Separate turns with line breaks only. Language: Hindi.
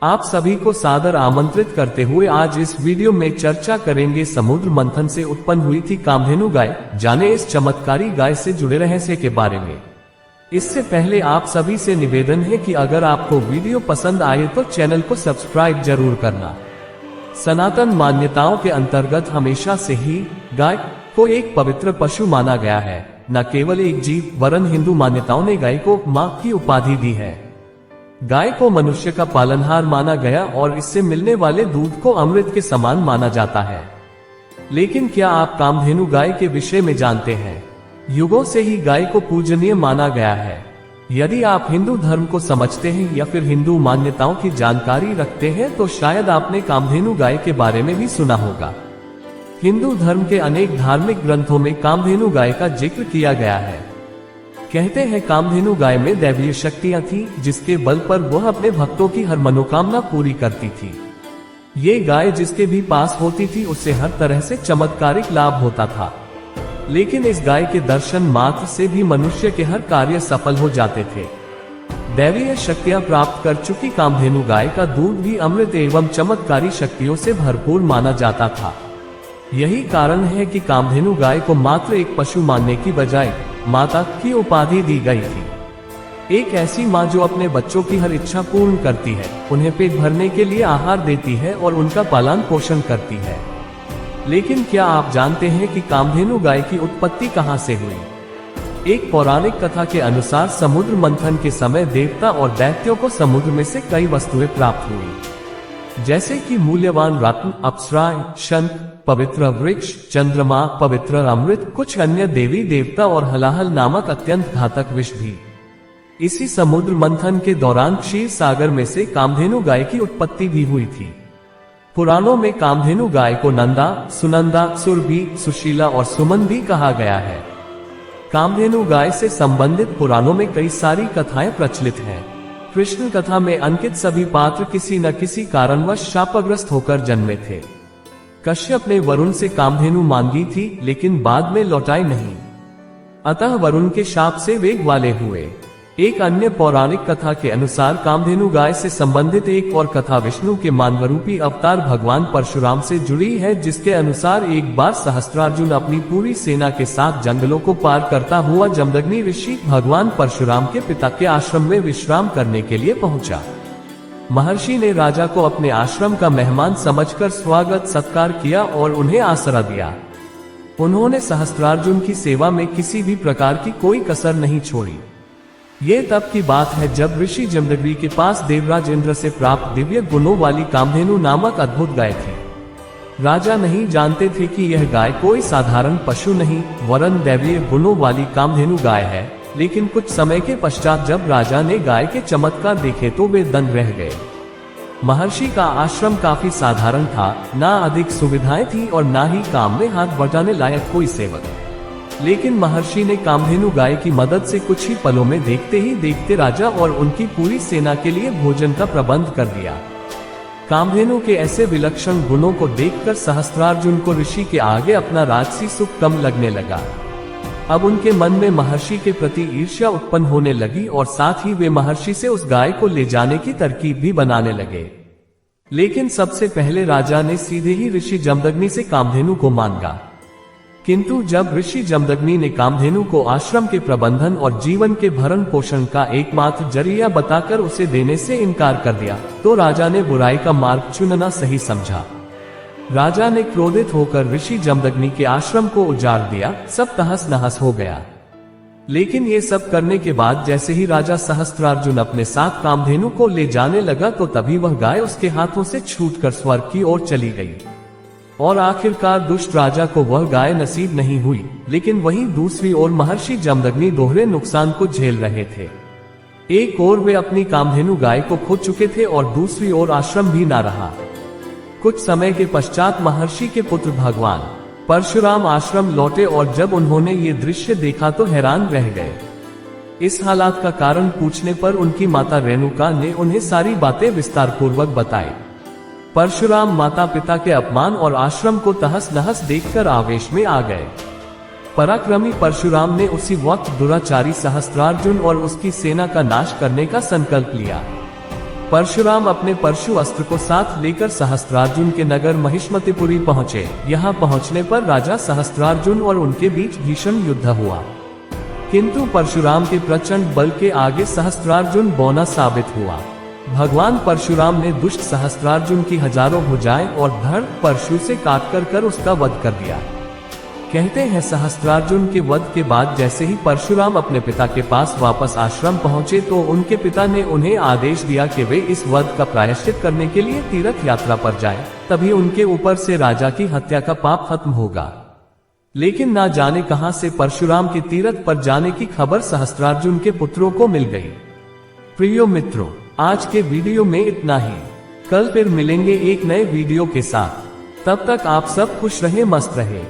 आप सभी को सादर आमंत्रित करते हुए आज इस वीडियो में चर्चा करेंगे समुद्र मंथन से उत्पन्न हुई थी कामधेनु गाय। जाने इस चमत्कारी गाय से जुड़े रहस्य के बारे में। इससे पहले आप सभी से निवेदन है कि अगर आपको वीडियो पसंद आए तो चैनल को सब्सक्राइब जरूर करना। सनातन मान्यताओं के अंतर्गत हमेशा से ही गाय को एक पवित्र पशु माना गया है, न केवल एक जीव, वरन हिंदू मान्यताओं ने गाय को मां की उपाधि दी है। गाय को मनुष्य का पालनहार माना गया और इससे मिलने वाले दूध को अमृत के समान माना जाता है। लेकिन क्या आप कामधेनु गाय के विषय में जानते हैं? युगों से ही गाय को पूजनीय माना गया है। यदि आप हिंदू धर्म को समझते हैं या फिर हिंदू मान्यताओं की जानकारी रखते हैं तो शायद आपने कामधेनु गाय के बारे में भी सुना होगा। हिंदू धर्म के अनेक धार्मिक ग्रंथों में कामधेनु गाय का जिक्र किया गया है। कहते हैं कामधेनु गाय में दैवीय शक्तियां थी, जिसके बल पर वह अपने भक्तों की हर मनोकामना पूरी करती थी। ये गाय जिसके भी पास होती थी उससे हर तरह से चमत्कारिक लाभ होता था। लेकिन इस गाय के दर्शन मात्र से भी मनुष्य के हर कार्य सफल हो जाते थे। दैवीय शक्तियां प्राप्त कर चुकी कामधेनु गाय का दूध भी अमृत एवं चमत्कारी शक्तियों से भरपूर माना जाता था। यही कारण है कि कामधेनु गाय को मात्र एक पशु मानने की बजाय माता की उपाधि दी गई थी। एक ऐसी माँ जो अपने बच्चों की हर इच्छा पूर्ण करती है, उन्हें पेट भरने के लिए आहार देती है और उनका पालन पोषण करती है। लेकिन क्या आप जानते हैं कि कामधेनु गाय की उत्पत्ति कहाँ से हुई? एक पौराणिक कथा के अनुसार समुद्र मंथन के समय देवता और दैत्यों को समुद्र में से कई वस्तुएं प्राप्त हुई, जैसे कि मूल्यवान रत्न, अप्सराएं, शंख, पवित्र वृक्ष, चंद्रमा, पवित्र अमृत, कुछ अन्य देवी देवता और हलाहल नामक अत्यंत घातक विष भी। इसी समुद्र मंथन के दौरान क्षीर सागर में से कामधेनु गाय की उत्पत्ति भी हुई थी। पुराणों में कामधेनु गाय को नंदा, सुनंदा, सुरभि, सुशीला और सुमन भी कहा गया है। कामधेनु गाय से संबंधित पुराणों में कई सारी कथाएं प्रचलित हैं। कृष्ण कथा में अंकित सभी पात्र किसी न किसी कारणवश शापग्रस्त होकर जन्मे थे। कश्यप ने वरुण से कामधेनु मांगी थी, लेकिन बाद में लौटाई नहीं, अतः वरुण के शाप से वेग वाले हुए। एक अन्य पौराणिक कथा के अनुसार कामधेनु गाय से संबंधित एक और कथा विष्णु के मानवरूपी अवतार भगवान परशुराम से जुड़ी है, जिसके अनुसार एक बार सहस्त्रार्जुन अपनी पूरी सेना के साथ जंगलों को पार करता हुआ जमदग्नि ऋषि भगवान परशुराम के पिता के आश्रम में विश्राम करने के लिए पहुंचा। महर्षि ने राजा को अपने आश्रम का मेहमान समझकर स्वागत सत्कार किया और उन्हें आसरा दिया। उन्होंने सहस्त्रार्जुन की सेवा में किसी भी प्रकार की कोई कसर नहीं छोड़ी। ये तब की बात है जब ऋषि जमदग्नि के पास देवराज इंद्र से प्राप्त दिव्य गुणों वाली कामधेनु नामक अद्भुत गाय थी। राजा नहीं जानते थे कि यह गाय कोई साधारण पशु नहीं, वरन दैवीय गुणों वाली कामधेनु गाय है। लेकिन कुछ समय के पश्चात जब राजा ने गाय के चमत्कार देखे तो वे दंग रह गए। महर्षि का आश्रम काफी साधारण था, ना अधिक सुविधाएं थी और ना ही काम में हाथ बटाने लायक कोई सेवक। लेकिन महर्षि ने कामधेनु गाय की मदद से कुछ ही पलों में देखते ही देखते राजा और उनकी पूरी सेना के लिए भोजन का प्रबंध कर दिया। कामधेनु के ऐसे विलक्षण गुणों को देखकर सहस्त्रार्जुन को ऋषि के आगे अपना राजसी सुख कम लगने लगा। अब उनके मन में महर्षि के प्रति ईर्ष्या उत्पन्न होने लगी और साथ ही वे महर्षि से उस गाय को ले जाने की तरकीब भी बनाने लगे। लेकिन सबसे पहले राजा ने सीधे ही ऋषि जमदग्नि से कामधेनु को मांगा। किंतु जब ऋषि जमदग्नि ने कामधेनु को आश्रम के प्रबंधन और जीवन के भरण पोषण का एकमात्र जरिया बताकर उसे देने से इनकार कर दिया, तो राजा ने बुराई का मार्ग चुनना सही समझा। राजा ने क्रोधित होकर ऋषि जमदग्नि के आश्रम को उजाड़ दिया। सब तहस नहस हो गया। लेकिन ये सब करने के बाद जैसे ही राजा सहस्त्रार्जुन अपने साथ कामधेनु को ले जाने लगा तो तभी वह गाय उसके हाथों से छूटकर स्वर्ग की ओर चली गई। और आखिरकार दुष्ट राजा को वह गाय नसीब नहीं हुई। लेकिन वहीं दूसरी ओर महर्षि जमदग्नि दोहरे नुकसान को झेल रहे थे। एक ओर वे अपनी कामधेनु गाय को खो चुके थे और दूसरी ओर आश्रम भी ना रहा। कुछ समय के पश्चात महर्षि के पुत्र भगवान परशुराम आश्रम लौटे और जब उन्होंने ये दृश्य देखा तो हैरान रह गए। इस हालात का कारण पूछने पर उनकी माता रेणुका ने उन्हें सारी बातें विस्तार पूर्वक बताई। परशुराम माता पिता के अपमान और आश्रम को तहस नहस देखकर आवेश में आ गए। पराक्रमी परशुराम ने उसी वक्त दुराचारी सहस्त्रार्जुन और उसकी सेना का नाश करने का संकल्प लिया। परशुराम अपने परशु अस्त्र को साथ लेकर सहस्त्रार्जुन के नगर महिष्मतिपुरी पहुँचे। यहाँ पहुँचने पर राजा सहस्त्रार्जुन और उनके बीच भीषण युद्ध हुआ, किंतु परशुराम के प्रचंड बल के आगे सहस्त्रार्जुन बौना साबित हुआ। भगवान परशुराम ने दुष्ट सहस्त्रार्जुन की हजारों भुजाएं और धड़ परशु से काट कर उसका वध कर दिया। कहते हैं सहस्त्रार्जुन के वध के बाद जैसे ही परशुराम अपने पिता के पास वापस आश्रम पहुंचे तो उनके पिता ने उन्हें आदेश दिया कि वे इस वध का प्रायश्चित करने के लिए तीर्थ यात्रा पर जाएं, तभी उनके ऊपर से राजा की हत्या का पाप खत्म होगा। लेकिन ना जाने कहां से परशुराम के तीर्थ पर जाने की खबर सहस्त्रार्जुन के पुत्रों को मिल गई। प्रियो मित्रों, आज के वीडियो में इतना ही। कल फिर मिलेंगे एक नए वीडियो के साथ। तब तक आप सब खुश रहे, मस्त रहे।